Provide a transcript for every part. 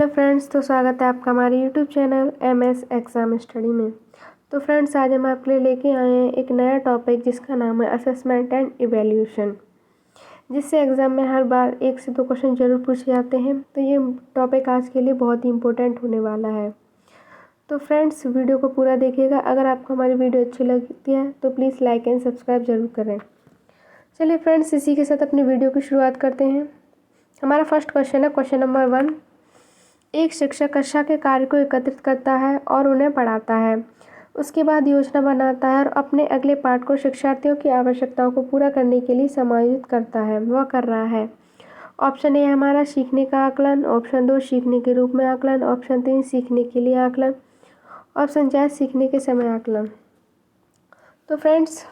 Hello friends, तो स्वागत है आपका हमारे YouTube channel MS exam study में। तो फ्रेंड्स, आज हम आपके लिए लेके आए हैं एक नया टॉपिक जिसका नाम है असेसमेंट एंड इवैल्यूएशन, जिससे एग्ज़ाम में हर बार 1 से 2 क्वेश्चन जरूर पूछे जाते हैं। तो ये टॉपिक आज के लिए बहुत ही इम्पोर्टेंट होने वाला है। तो फ्रेंड्स, वीडियो को पूरा देखिएगा। अगर आपको हमारी वीडियो अच्छी लगती है तो प्लीज़ लाइक एंड सब्सक्राइब जरूर करें। चलिए फ्रेंड्स, इसी के साथ अपनी वीडियो की शुरुआत करते हैं। हमारा फर्स्ट क्वेश्चन है क्वेश्चन नंबर 1। एक शिक्षक कक्षा के कार्य को एकत्रित करता है और उन्हें पढ़ाता है। उसके बाद योजना बनाता है और अपने अगले पाठ को शिक्षार्थियों की आवश्यकताओं को पूरा करने के लिए समायोजित करता है। वह कर रहा है। ऑप्शन ए हमारा सीखने का आकलन, ऑप्शन 2 सीखने के रूप में आकलन, ऑप्शन 3 सीखने के लिए आकलन, ऑप्शन 4 सीखने के समय आकलन। तो फ्रेंड्स,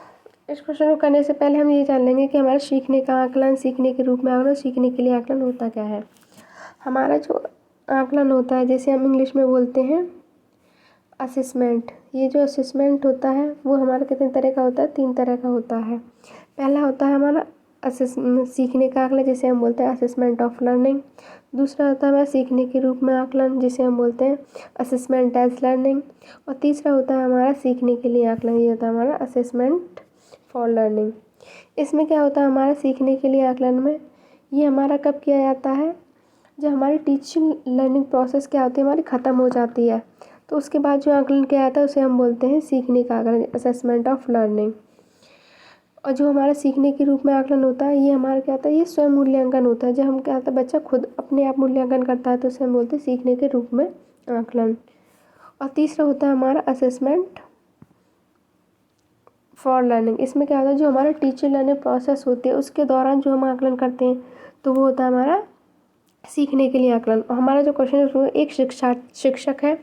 इस क्वेश्चन को करने से पहले हम ये जान लेंगे कि हमारा सीखने का आकलन, सीखने के रूप में आकलन, सीखने के लिए आकलन होता क्या है। हमारा जो आकलन होता है, जैसे हम इंग्लिश में बोलते हैं असेसमेंट। ये जो असेसमेंट होता है वो हमारा कितने तरह का होता है? 3 तरह का होता है। पहला होता है हमारा सीखने का आकलन, जिसे हम बोलते हैं असेसमेंट ऑफ लर्निंग। दूसरा होता है हमारा सीखने के रूप में आकलन, जिसे हम बोलते हैं असेसमेंट एज लर्निंग। और तीसरा होता है हमारा सीखने के लिए आकलन, ये होता है हमारा असेसमेंट फॉर लर्निंग। इसमें क्या होता है हमारा सीखने के लिए आकलन में, ये हमारा कब किया जाता है? जब हमारी टीचिंग लर्निंग प्रोसेस क्या होती है, हमारी ख़त्म हो जाती है, तो उसके बाद जो आकलन किया जाता है उसे हम बोलते हैं सीखने का आकलन, असेसमेंट ऑफ लर्निंग। और जो हमारा सीखने के रूप में आकलन होता है, ये हमारा क्या होता है? ये स्वयं मूल्यांकन होता है। जब हम क्या होता है, बच्चा खुद अपने आप मूल्यांकन करता है तो उसे हम बोलते हैं सीखने के रूप में आकलन। और तीसरा होता है हमारा असेसमेंट फॉर लर्निंग। इसमें क्या होता है, जो हमारा टीचिंग लर्निंग प्रोसेस होती है उसके दौरान जो हम आकलन करते हैं तो वो होता है हमारा सीखने के लिए आकलन। और हमारा जो क्वेश्चन है उसमें एक शिक्षक है,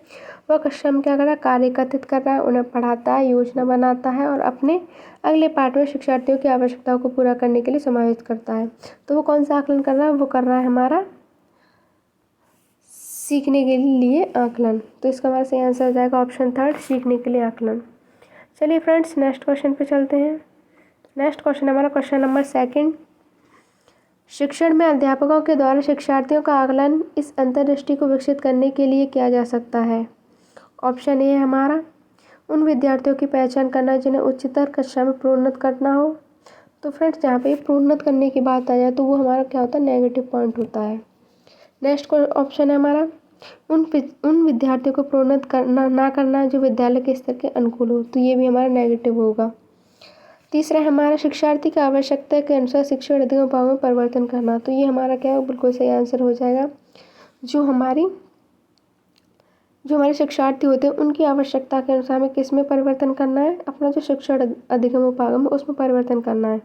वह कक्षा में क्या कर रहा है? कार्य एकत्रित कर रहा है, उन्हें पढ़ाता है, योजना बनाता है और अपने अगले पाठ में शिक्षार्थियों की आवश्यकताओं को पूरा करने के लिए समायोजित करता है। तो वो कौन सा आकलन कर रहा है? वो कर रहा है हमारा सीखने के लिए आकलन। तो इसका हमारा सही आंसर हो जाएगा ऑप्शन 3, सीखने के लिए आकलन। चलिए फ्रेंड्स, नेक्स्ट क्वेश्चन पे चलते हैं। नेक्स्ट क्वेश्चन हमारा क्वेश्चन नंबर 2। शिक्षण में अध्यापकों के द्वारा शिक्षार्थियों का आकलन इस अंतर्दृष्टि को विकसित करने के लिए किया जा सकता है। ऑप्शन ए है हमारा उन विद्यार्थियों की पहचान करना जिन्हें उच्चतर कक्षा में प्रोन्नत करना हो। तो फ्रेंड्स, जहाँ पे प्रोन्नत करने की बात आ जाए तो वो हमारा क्या होता है? नेगेटिव पॉइंट होता है। नेक्स्ट ऑप्शन है हमारा उन विद्यार्थियों को प्रोन्नत करना ना करना जो विद्यालय के स्तर के अनुकूल हो, तो ये भी हमारा नेगेटिव होगा। तीसरा है हमारा शिक्षार्थी की आवश्यकता के अनुसार शिक्षण अधिगम में परिवर्तन करना, तो ये हमारा क्या है? बिल्कुल सही आंसर हो जाएगा। जो हमारे शिक्षार्थी होते हैं उनकी आवश्यकता के अनुसार हमें किस में परिवर्तन करना है? अपना जो शिक्षण अधिगम उपागम उसमें परिवर्तन करना है,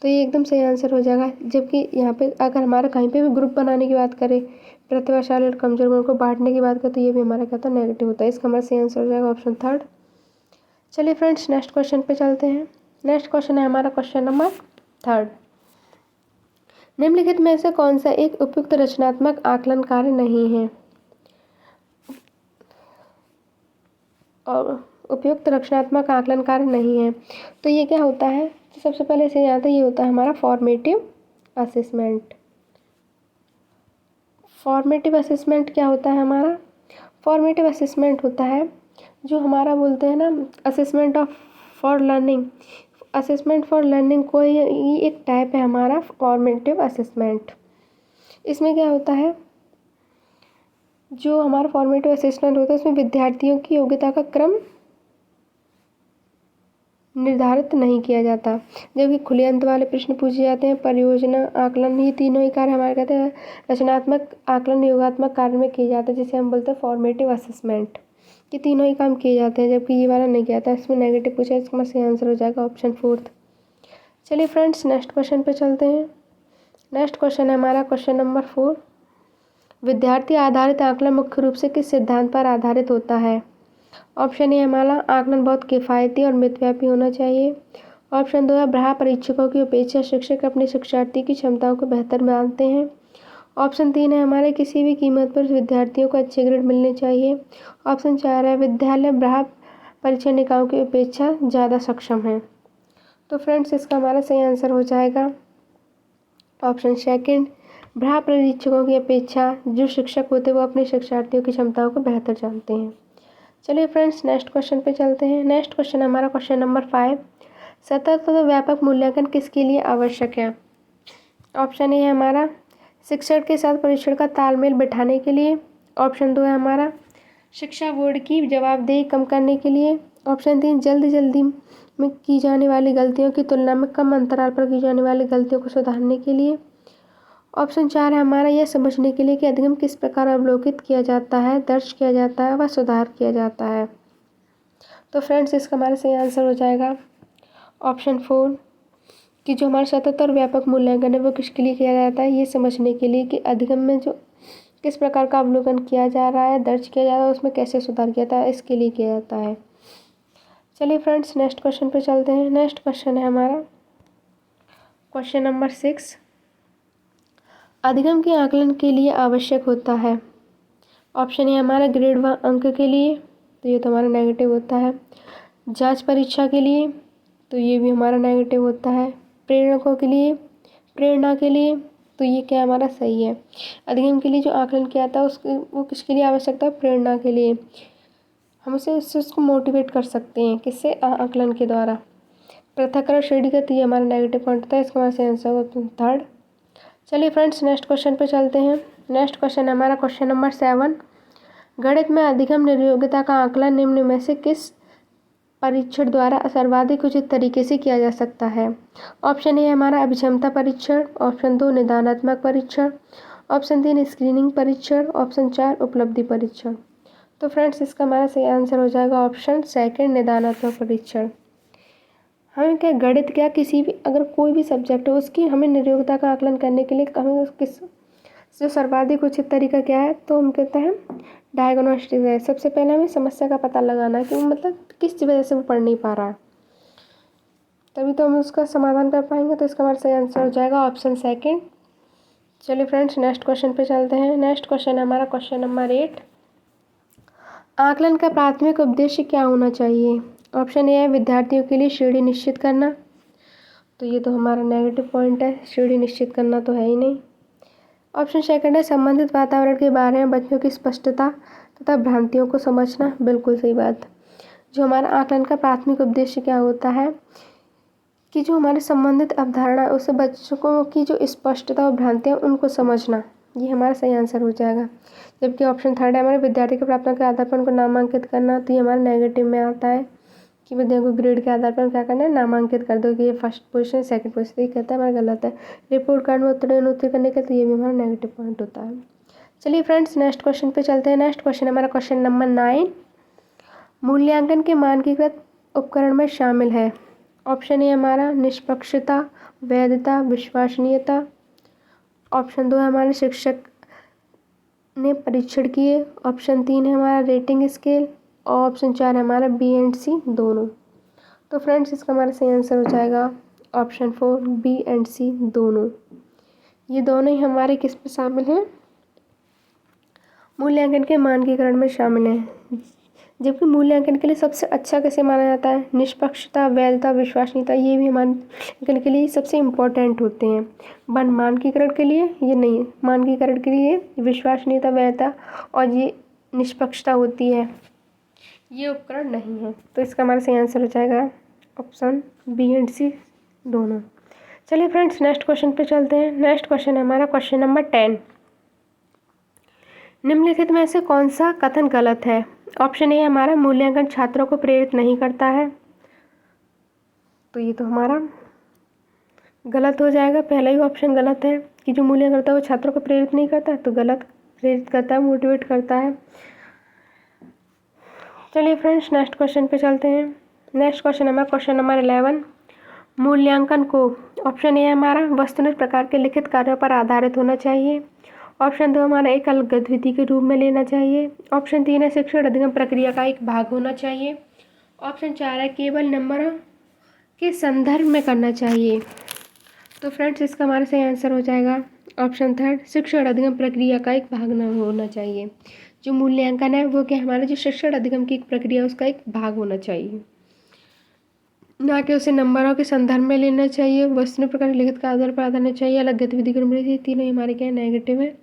तो ये एकदम सही आंसर हो जाएगा। जबकि यहाँ पे अगर हमारा कहीं पे भी ग्रुप बनाने की बात करें, प्रतिभाशाली और कमजोर वर्ग को बांटने की बात करें, तो ये भी हमारा क्या होता है? नेगेटिव होता है। इसका हमारा सही आंसर हो जाएगा ऑप्शन 3। चलिए फ्रेंड्स, नेक्स्ट क्वेश्चन पे चलते हैं। नेक्स्ट क्वेश्चन है हमारा क्वेश्चन नंबर 3। निम्नलिखित में से कौन सा एक उपयुक्त रचनात्मक आकलन कार्य नहीं है? और उपयुक्त रचनात्मक आकलन कार्य नहीं है, तो ये क्या होता है? तो सबसे पहले से यहाँ ये होता है हमारा फॉर्मेटिव असेसमेंट। फॉर्मेटिव असेसमेंट क्या होता है हमारा? फॉर्मेटिव असेसमेंट होता है जो हमारा बोलते हैं ना assessment of for learning. Assessment for learning को ये एक टाइप है हमारा फॉर्मेटिव असेसमेंट। इसमें क्या होता है, जो हमारा फॉर्मेटिव असेसमेंट होता है उसमें विद्यार्थियों की योग्यता का क्रम निर्धारित नहीं किया जाता, जबकि खुले अंत वाले प्रश्न पूछे जाते हैं। परियोजना आकलन, ये तीनों ही कार्य हमारे कहते हैं रचनात्मक आकलन योगात्मक कार्य में किए जाते हैं, जिसे हम बोलते हैं फॉर्मेटिव असेसमेंट। ये तीनों ही काम किए जाते हैं, जबकि ये वाला नहीं किया जाता। इसमें नेगेटिव पूछा है, इसका सही आंसर हो जाएगा ऑप्शन 4। चलिए फ्रेंड्स, नेक्स्ट क्वेश्चन पे चलते हैं। नेक्स्ट क्वेश्चन है हमारा क्वेश्चन नंबर 4। विद्यार्थी आधारित आकलन मुख्य रूप से किस सिद्धांत पर आधारित होता है? ऑप्शन ए हमारा आकलन बहुत किफ़ायती और मितव्यापी होना चाहिए। ऑप्शन 2 है बाह्य परीक्षकों की अपेक्षा शिक्षक अपने शिक्षार्थी की क्षमताओं को बेहतर मानते हैं। ऑप्शन 3 है हमारे किसी भी कीमत पर विद्यार्थियों को अच्छे ग्रेड मिलने चाहिए। ऑप्शन 4 है विद्यालय बाह्य परीक्षा निकायों की अपेक्षा ज़्यादा सक्षम है। तो फ्रेंड्स, इसका हमारा सही आंसर हो जाएगा ऑप्शन 2, भ्रा परीक्षकों की अपेक्षा जो शिक्षक होते हैं वो अपने शिक्षार्थियों की क्षमताओं को बेहतर जानते हैं। चलिए फ्रेंड्स नेक्स्ट क्वेश्चन पे चलते हैं। नेक्स्ट क्वेश्चन हमारा क्वेश्चन नंबर 5, सतत व व्यापक मूल्यांकन किसके लिए आवश्यक है? ऑप्शन ए है हमारा शिक्षक के साथ परीक्षण का तालमेल बिठाने के लिए। ऑप्शन 2 है हमारा शिक्षा बोर्ड की जवाबदेही कम करने के लिए। ऑप्शन 3 जल्दी में की जाने वाली गलतियों की तुलना में कम अंतराल पर की जाने वाली गलतियों को सुधारने के लिए। ऑप्शन 4 है हमारा यह समझने के लिए कि अधिगम किस प्रकार अवलोकित किया जाता है, दर्ज किया जाता है व सुधार किया जाता है। तो फ्रेंड्स इसका हमारा सही आंसर हो जाएगा ऑप्शन 4 कि जो हमारा सतत और व्यापक मूल्यांकन है वो किसके लिए किया जाता है, ये समझने के लिए कि अधिगम में जो किस प्रकार का अवलोकन किया जा रहा है, दर्ज किया जा रहा है, उसमें कैसे सुधार किया जाता है, इसके लिए किया जाता है। चलिए फ्रेंड्स नेक्स्ट क्वेश्चन पे चलते हैं। नेक्स्ट क्वेश्चन है हमारा क्वेश्चन नंबर 6, अधिगम के आकलन के लिए आवश्यक होता है। ऑप्शन है हमारा ग्रेड व अंक के लिए, तो ये तो हमारा नेगेटिव होता है। जांच परीक्षा के लिए, तो ये भी हमारा नेगेटिव होता है। प्रेरणा के लिए, तो ये क्या हमारा सही है। अधिगम के लिए जो आकलन किया था वो किसके लिए आवश्यकता है, प्रेरणा के लिए। हम उसको मोटिवेट कर सकते हैं किससे, आकलन के द्वारा। पृथक्करण श्रेणीगत, ये हमारा नेगेटिव पॉइंट होता है, इसका हमारा सही आंसर होगा 3rd। चलिए फ्रेंड्स नेक्स्ट क्वेश्चन पे चलते हैं। नेक्स्ट क्वेश्चन है हमारा क्वेश्चन नंबर 7, गणित में अधिगम निर्योग्यता का आकलन निम्न में से किस परीक्षण द्वारा सर्वाधिक उचित तरीके से किया जा सकता है। ऑप्शन ए है हमारा अभिक्षमता परीक्षण। ऑप्शन 2 निदानात्मक परीक्षण। ऑप्शन 3 स्क्रीनिंग परीक्षण। ऑप्शन 4 उपलब्धि परीक्षण। तो फ्रेंड्स इसका हमारा सही आंसर हो जाएगा ऑप्शन 2 निदानात्मक परीक्षण। हमें क्या गणित क्या किसी भी अगर कोई भी सब्जेक्ट हो उसकी हमें निर्योग्यता का आकलन करने के लिए हमें किस जो सर्वाधिक उचित तरीका क्या है, तो हम कहते हैं डायग्नोस्टिक है। सबसे पहले हमें समस्या का पता लगाना है कि मतलब किस वजह से वो पढ़ नहीं पा रहा है, तभी तो हम उसका समाधान कर पाएंगे। तो इसका हमारा सही आंसर हो जाएगा ऑप्शन 2। चलिए फ्रेंड्स नेक्स्ट क्वेश्चन पे चलते हैं। नेक्स्ट क्वेश्चन है हमारा क्वेश्चन नंबर 8, आकलन का प्राथमिक उद्देश्य क्या होना चाहिए। ऑप्शन ए है विद्यार्थियों के लिए श्रेणी निश्चित करना, तो ये तो हमारा नेगेटिव पॉइंट है, श्रेणी निश्चित करना तो है ही नहीं। ऑप्शन 2 है संबंधित वातावरण के बारे में बच्चों की स्पष्टता तथा भ्रांतियों को समझना, बिल्कुल सही बात। जो हमारा आकलन का प्राथमिक उद्देश्य क्या होता है कि जो हमारे संबंधित अवधारणा है उससे बच्चों की जो स्पष्टता और भ्रांतियाँ उनको समझना, ये हमारा सही आंसर हो जाएगा। जबकि ऑप्शन 3 है हमारे विद्यार्थी के प्राप्तों के आधार पर उनको नामांकित करना, तो ये हमारा नेगेटिव में आता है कि विद्यार्थी को ग्रेड के आधार पर क्या करना है, नामांकित कर दो कि ये फर्स्ट पोजीशन सेकंड पोजीशन, ये कहता है हमारा गलत है। रिपोर्ट कार्ड में उत्तर करने के, तो ये भी हमारा नेगेटिव पॉइंट होता है। चलिए फ्रेंड्स नेक्स्ट क्वेश्चन पे चलते हैं। नेक्स्ट क्वेश्चन हमारा क्वेश्चन नंबर 9, मूल्यांकन के मानकीकृत उपकरण में शामिल है। ऑप्शन ए हमारा निष्पक्षता, वैधता, विश्वसनीयता। ऑप्शन 2 है हमारे शिक्षक ने परीक्षण किए। ऑप्शन 3 है हमारा रेटिंग स्केल और ऑप्शन 4 है हमारा बी एंड सी दोनों। तो फ्रेंड्स इसका हमारा सही आंसर हो जाएगा ऑप्शन 4 बी एंड सी दोनों। ये दोनों ही हमारे किस में शामिल हैं, मूल्यांकन के मानकीकरण में शामिल हैं। जबकि मूल्यांकन के लिए सबसे अच्छा कैसे माना जाता है, निष्पक्षता, वैधता, विश्वसनीयता, ये भी मूल्यांकन के लिए सबसे इम्पोर्टेंट होते हैं। बन मानकीकरण के लिए ये नहीं, मानकीकरण के लिए विश्वसनीयता, वैधता और ये निष्पक्षता होती है, ये उपकरण नहीं है। तो इसका हमारा सही आंसर हो जाएगा ऑप्शन बी एंड सी दोनों। चलिए फ्रेंड्स नेक्स्ट क्वेश्चन पे चलते हैं। नेक्स्ट क्वेश्चन है हमारा क्वेश्चन नंबर 10, निम्नलिखित में से कौन सा कथन गलत है। ऑप्शन ए हमारा मूल्यांकन छात्रों को प्रेरित नहीं करता है, तो ये तो हमारा गलत हो जाएगा। पहला ही ऑप्शन गलत है कि जो मूल्यांकन करता है वो छात्रों को प्रेरित नहीं करता है, तो गलत, प्रेरित करता है, मोटिवेट करता है। चलिए फ्रेंड्स नेक्स्ट क्वेश्चन पे चलते हैं। नेक्स्ट क्वेश्चन हमारा क्वेश्चन नंबर 11, मूल्यांकन को ऑप्शन ए हमारा वस्तुनिष्ठ प्रकार के लिखित कार्यों पर आधारित होना चाहिए। ऑप्शन 2 हमारा एक अलग गतिविधि के रूप में लेना चाहिए। ऑप्शन 3 है शिक्षण अधिगम प्रक्रिया का एक भाग होना चाहिए। ऑप्शन 4 है केवल नंबरों के संदर्भ में करना चाहिए। तो फ्रेंड्स इसका हमारा सही आंसर हो जाएगा ऑप्शन 3 शिक्षण अधिगम प्रक्रिया का एक भाग न होना चाहिए। जो मूल्यांकन है वो क्या हमारा जो शिक्षण अधिगम की एक प्रक्रिया उसका एक भाग होना चाहिए। ना कि उसे नंबरों के संदर्भ में लेना चाहिए, वस्तु प्रकार लिखित का आधार पर आधार चाहिए, अलग गतिविधि की अनुमति, तीनों ही हमारे क्या नेगेटिव है।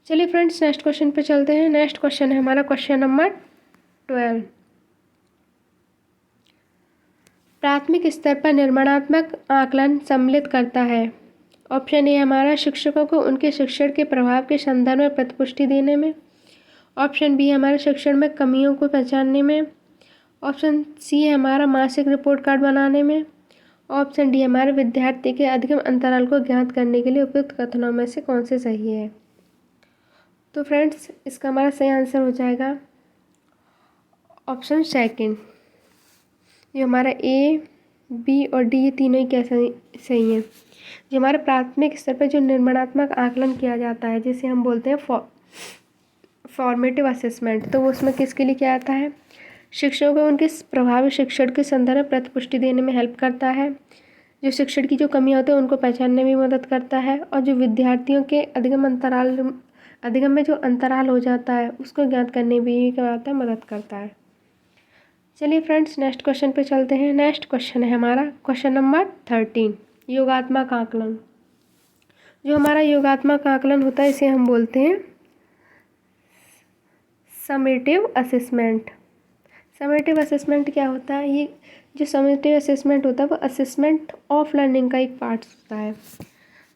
चलिए फ्रेंड्स नेक्स्ट क्वेश्चन पे चलते हैं। नेक्स्ट क्वेश्चन है हमारा क्वेश्चन नंबर 12। प्राथमिक स्तर पर निर्माणात्मक आकलन सम्मिलित करता है। ऑप्शन ए हमारा शिक्षकों को उनके शिक्षण के प्रभाव के संदर्भ में प्रतिपुष्टि देने में। ऑप्शन बी हमारे शिक्षण में कमियों को पहचानने में। ऑप्शन सी है हमारा मासिक रिपोर्ट कार्ड बनाने में। ऑप्शन डी हमारे विद्यार्थी के अधिगम अंतराल को ज्ञात करने के लिए उपयुक्त कथनों में से कौन से सही है। तो फ्रेंड्स इसका हमारा सही आंसर हो जाएगा ऑप्शन सेकंड। ये हमारा ए, बी और डी ये तीनों ही क्या सही हैं। जो हमारे प्राथमिक स्तर पर जो निर्माणात्मक आकलन किया जाता है जिसे हम बोलते हैं फॉर्मेटिव असेसमेंट, तो वो उसमें किसके लिए क्या आता है, शिक्षकों को उनके प्रभावी शिक्षण के संदर्भ में प्रतिपुष्टि देने में हेल्प करता है, जो शिक्षण की जो कमियां होती है उनको पहचानने में मदद करता है, और जो विद्यार्थियों के अधिगम में जो अंतराल हो जाता है उसको ज्ञात करने में भी क्या आता है, मदद करता है। चलिए फ्रेंड्स नेक्स्ट क्वेश्चन पे चलते हैं। नेक्स्ट क्वेश्चन है हमारा क्वेश्चन नंबर 13, योगात्मक आकलन। जो हमारा योगात्मक आकलन होता है इसे हम बोलते हैं समेटिव असेसमेंट। समेटिव असेसमेंट क्या होता है, ये जो समेटिव असेसमेंट होता है वो असेसमेंट ऑफ लर्निंग का एक पार्ट होता है।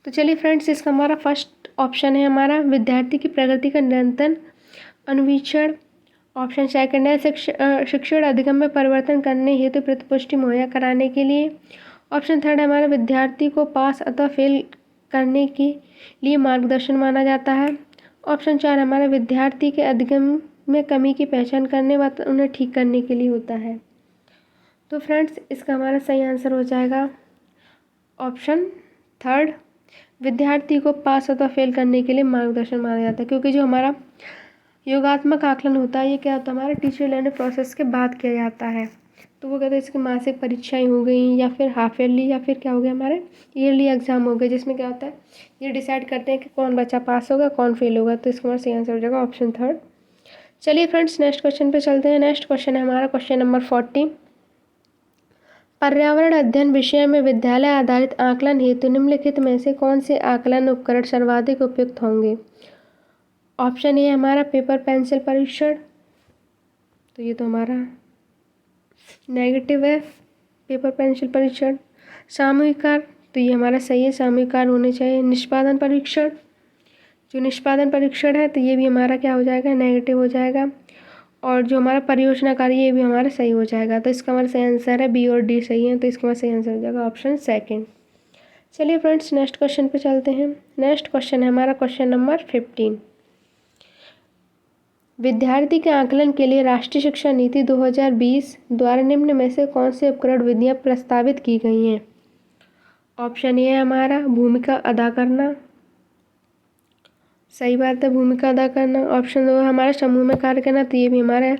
तो चलिए फ्रेंड्स इसका हमारा फर्स्ट ऑप्शन है हमारा विद्यार्थी की प्रगति का निरंतर अनुवीक्षण। ऑप्शन सेकंड है शिक्षण अधिगम में परिवर्तन करने हेतु प्रतिपुष्टि मुहैया कराने के लिए। ऑप्शन थर्ड है हमारा विद्यार्थी को पास अथवा फेल करने के लिए मार्गदर्शन माना जाता है। ऑप्शन चार हमारा विद्यार्थी के अधिगम में कमी की पहचान करने व उन्हें ठीक करने के लिए होता है। तो फ्रेंड्स इसका हमारा सही आंसर हो जाएगा ऑप्शन थर्ड, विद्यार्थी को पास अथवा फेल करने के लिए मार्गदर्शन माना जाता है। क्योंकि जो हमारा योगात्मक आकलन होता है ये क्या होता है, हमारा टीचर लर्निंग प्रोसेस के बाद किया जाता है। तो वो कहते हैं इसकी मासिक परीक्षाएं हो गई या फिर हाफ ईयरली या फिर क्या हो गया हमारे ईयरली एग्जाम हो गए, जिसमें क्या होता है ये डिसाइड करते हैं कि कौन बच्चा पास होगा कौन फेल होगा। तो इसका हमारा सही आंसर हो जाएगा ऑप्शन थर्ड। चलिए फ्रेंड्स नेक्स्ट क्वेश्चन पे चलते हैं। नेक्स्ट क्वेश्चन है हमारा क्वेश्चन नंबर 14, पर्यावरण अध्ययन विषय में विद्यालय आधारित आकलन हेतु निम्नलिखित में से कौन से आकलन उपकरण सर्वाधिक उपयुक्त होंगे। ऑप्शन ए हमारा पेपर पेंसिल परीक्षण, तो ये तो हमारा नेगेटिव है पेपर पेंसिल परीक्षण। सामूहिकार, तो ये हमारा सही है, सामूहिकार होने चाहिए। निष्पादन परीक्षण, जो निष्पादन परीक्षण है तो ये भी हमारा क्या हो जाएगा, नेगेटिव हो जाएगा। और जो हमारा परियोजना कार्य ये भी हमारा सही हो जाएगा। तो इसका हमारा सही आंसर है बी और डी सही है, तो इसका हमारा सही आंसर हो जाएगा ऑप्शन सेकंड। चलिए फ्रेंड्स नेक्स्ट क्वेश्चन पे चलते हैं। नेक्स्ट क्वेश्चन है हमारा क्वेश्चन नंबर 15, विद्यार्थी के आकलन के लिए राष्ट्रीय शिक्षा नीति 2020 द्वारा निम्न में से कौन से उपकरण विधियाँ प्रस्तावित की गई हैं। ऑप्शन ए हमारा भूमिका अदा करना, सही बात है भूमिका अदा करना। ऑप्शन दो हमारा समूह में कार्य करना, तो ये भी हमारा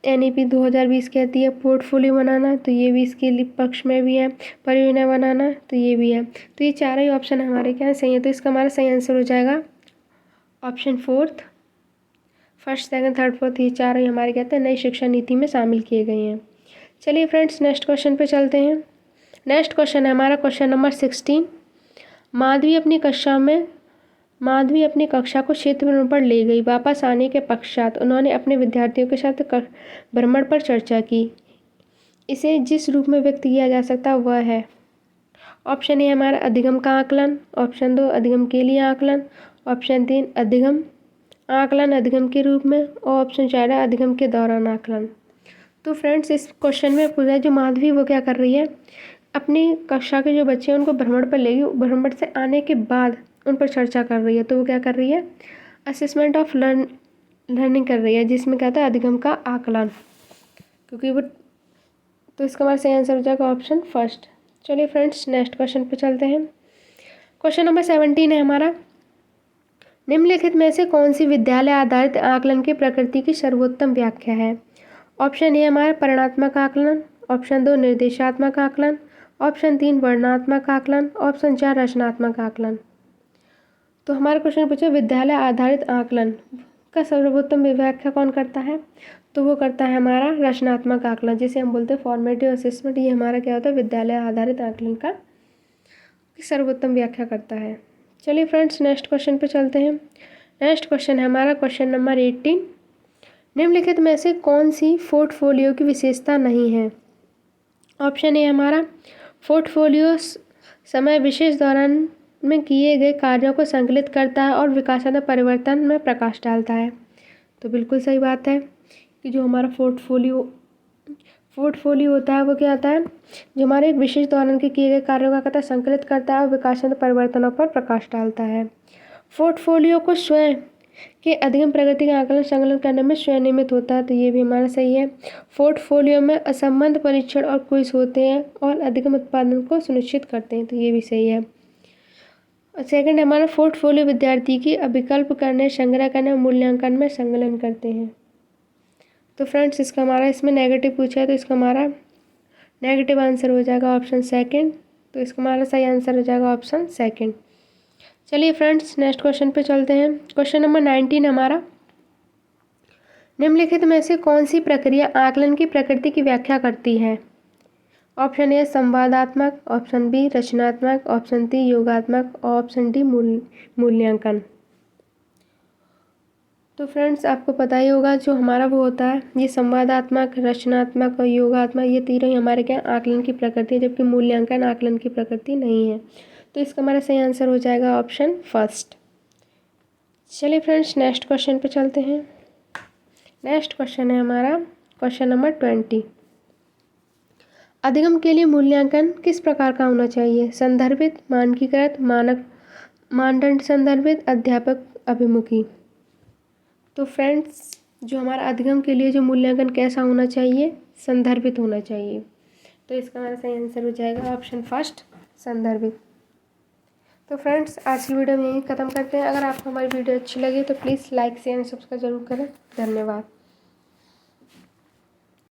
NEP 2020 कहती है। पोर्टफोलियो बनाना, तो ये भी इसके लिए पक्ष में भी है। परियोजना बनाना, तो ये भी है। तो ये चारों ही ऑप्शन हमारे क्या सही है, तो इसका हमारा सही आंसर हो जाएगा option fourth. First second third fourth ये चारों ही हमारे कहते हैं नई शिक्षा नीति में शामिल किए गए हैं। चलिए फ्रेंड्स नेक्स्ट क्वेश्चन पे चलते हैं। नेक्स्ट क्वेश्चन है हमारा क्वेश्चन नंबर 16, माधवी अपनी कक्षा को क्षेत्र भ्रमण पर ले गई। वापस आने के पश्चात उन्होंने अपने विद्यार्थियों के साथ भ्रमण पर चर्चा की। इसे जिस रूप में व्यक्त किया जा सकता है वह है। ऑप्शन ए हमारा अधिगम का आकलन, ऑप्शन दो अधिगम के लिए आकलन, ऑप्शन तीन अधिगम आकलन अधिगम के रूप में, और ऑप्शन चार है अधिगम के दौरान आकलन। तो फ्रेंड्स इस क्वेश्चन में पूछा है जो माधवी वो क्या कर रही है, अपनी कक्षा के जो बच्चे हैं उनको भ्रमण पर ले गई, भ्रमण से आने के बाद उन पर चर्चा कर रही है। तो वो क्या कर रही है, असेसमेंट ऑफ लर्निंग कर रही है, जिसमें कहता है अधिगम का आकलन, क्योंकि वो तो इसका हमारा सही आंसर हो जाएगा ऑप्शन फर्स्ट। चलिए फ्रेंड्स नेक्स्ट क्वेश्चन पे चलते हैं। क्वेश्चन नंबर 17 है हमारा, निम्नलिखित में से कौन सी विद्यालय आधारित आकलन की प्रकृति की सर्वोत्तम व्याख्या है। ऑप्शन ए हमारा परिणात्मक आकलन, ऑप्शन दो निर्देशात्मक आकलन, ऑप्शन तीन वर्णनात्मक आकलन, ऑप्शन चार रचनात्मक आकलन। तो हमारा क्वेश्चन पूछा विद्यालय आधारित आकलन का सर्वोत्तम व्याख्या कौन करता है? तो वो करता है हमारा रचनात्मक आकलन, जिसे हम बोलते हैं फॉर्मेटिव असेसमेंट। ये हमारा क्या होता है? विद्यालय आधारित आकलन का सर्वोत्तम व्याख्या करता है। चलिए फ्रेंड्स, नेक्स्ट क्वेश्चन पे चलते हैं। नेक्स्ट क्वेश्चन है हमारा क्वेश्चन नंबर 18। निम्नलिखित में से कौन सी पोर्टफोलियो की विशेषता नहीं है? ऑप्शन ए हमारा पोर्टफोलियो समय विशेष दौरान में किए गए कार्यों को संकलित करता है और विकासात्मक परिवर्तन में प्रकाश डालता है। तो बिल्कुल सही बात है कि जो हमारा पोर्टफोलियो होता है वो क्या होता है? जो हमारे एक विशेष दौरान के किए गए कार्यों का कहता है संकलित करता है और विकासात्मक परिवर्तनों पर प्रकाश डालता है। पोर्टफोलियो को स्वयं के अधिगम प्रगति का आकलन संकलन करने में स्वनिर्मित होता है। तो ये भी हमारा सही है। पोर्टफोलियो में असंबंध परीक्षण और क्विज होते हैं और अधिगम उत्पादन को सुनिश्चित करते हैं। तो ये भी सही है। सेकंड हमारा पोर्टफोलियो विद्यार्थी की अभिकल्प करने, संग्रह करने और मूल्यांकन में संकलन करते हैं। तो फ्रेंड्स, इसका हमारा इसमें नेगेटिव पूछा है, तो इसका हमारा नेगेटिव आंसर हो जाएगा ऑप्शन सेकंड। तो इसका हमारा सही आंसर हो जाएगा ऑप्शन सेकंड। चलिए फ्रेंड्स, नेक्स्ट क्वेश्चन पे चलते हैं। क्वेश्चन नंबर 19 हमारा, निम्नलिखित में से कौन सी प्रक्रिया आकलन की प्रकृति की व्याख्या करती है? ऑप्शन ए संवादात्मक, ऑप्शन बी रचनात्मक, ऑप्शन सी योगात्मक, ऑप्शन डी मूल्यांकन। तो फ्रेंड्स, आपको पता ही होगा जो हमारा वो होता है, ये संवादात्मक, रचनात्मक और योगात्मक, ये तीनों ही हमारे क्या आकलन की प्रकृति है, जबकि मूल्यांकन आकलन की प्रकृति नहीं है। तो इसका हमारा सही आंसर हो जाएगा ऑप्शन फर्स्ट। चलिए फ्रेंड्स, नेक्स्ट क्वेश्चन पे चलते हैं। नेक्स्ट क्वेश्चन है हमारा क्वेश्चन नंबर 20। अधिगम के लिए मूल्यांकन किस प्रकार का होना चाहिए? संदर्भित, मानकीकृत, मानक, मानदंड संदर्भित, अध्यापक अभिमुखी। तो फ्रेंड्स, जो हमारा अधिगम के लिए जो मूल्यांकन कैसा होना चाहिए? संदर्भित होना चाहिए। तो इसका हमारा सही आंसर हो जाएगा ऑप्शन फर्स्ट, संदर्भित। तो फ्रेंड्स, आज की वीडियो में यहीं ख़त्म करते हैं। अगर आपको हमारी वीडियो अच्छी लगी तो please like share and subscribe जरूर करें। धन्यवाद।